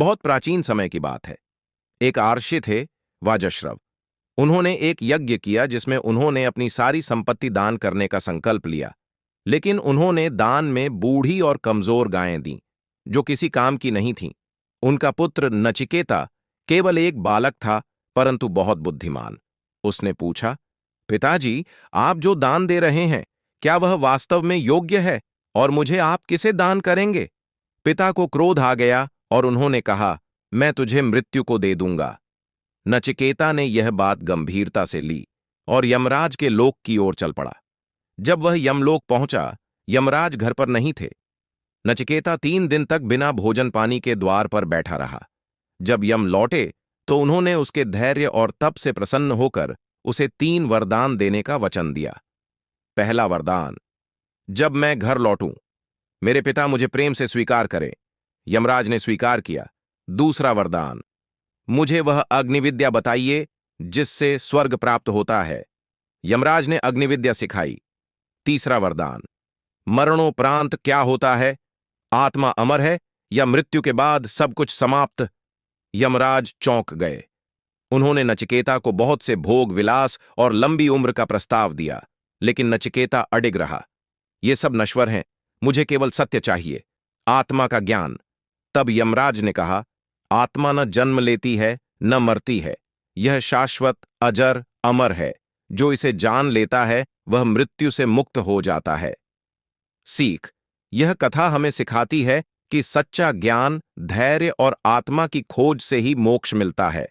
बहुत प्राचीन समय की बात है। एक आर्षि थे, वाजश्रव। उन्होंने एक यज्ञ किया जिसमें उन्होंने अपनी सारी संपत्ति दान करने का संकल्प लिया। लेकिन उन्होंने दान में बूढ़ी और कमजोर गायें दीं, जो किसी काम की नहीं थीं। उनका पुत्र नचिकेता केवल एक बालक था, परंतु बहुत बुद्धिमान। उसने पूछा, पिताजी, आप जो दान दे रहे हैं, क्या वह वास्तव में योग्य है, और मुझे आप किसे दान करेंगे? पिता को क्रोध आ गया और उन्होंने कहा, मैं तुझे मृत्यु को दे दूंगा। नचिकेता ने यह बात गंभीरता से ली और यमराज के लोक की ओर चल पड़ा। जब वह यमलोक पहुंचा, यमराज घर पर नहीं थे। नचिकेता 3 दिन तक बिना भोजन पानी के द्वार पर बैठा रहा। जब यम लौटे तो उन्होंने उसके धैर्य और तप से प्रसन्न होकर उसे 3 वरदान देने का वचन दिया। पहला वरदान, जब मैं घर लौटूं, मेरे पिता मुझे प्रेम से स्वीकार करें। यमराज ने स्वीकार किया। दूसरा वरदान, मुझे वह अग्निविद्या बताइए जिससे स्वर्ग प्राप्त होता है। यमराज ने अग्निविद्या सिखाई। तीसरा वरदान, मरणोपरांत क्या होता है? आत्मा अमर है या मृत्यु के बाद सब कुछ समाप्त? यमराज चौंक गए। उन्होंने नचिकेता को बहुत से भोग विलास और लंबी उम्र का प्रस्ताव दिया, लेकिन नचिकेता अडिग रहा। ये सब नश्वर हैं, मुझे केवल सत्य चाहिए, आत्मा का ज्ञान। तब यमराज ने कहा, आत्मा न जन्म लेती है न मरती है, यह शाश्वत, अजर, अमर है। जो इसे जान लेता है वह मृत्यु से मुक्त हो जाता है। सीख, यह कथा हमें सिखाती है कि सच्चा ज्ञान, धैर्य और आत्मा की खोज से ही मोक्ष मिलता है।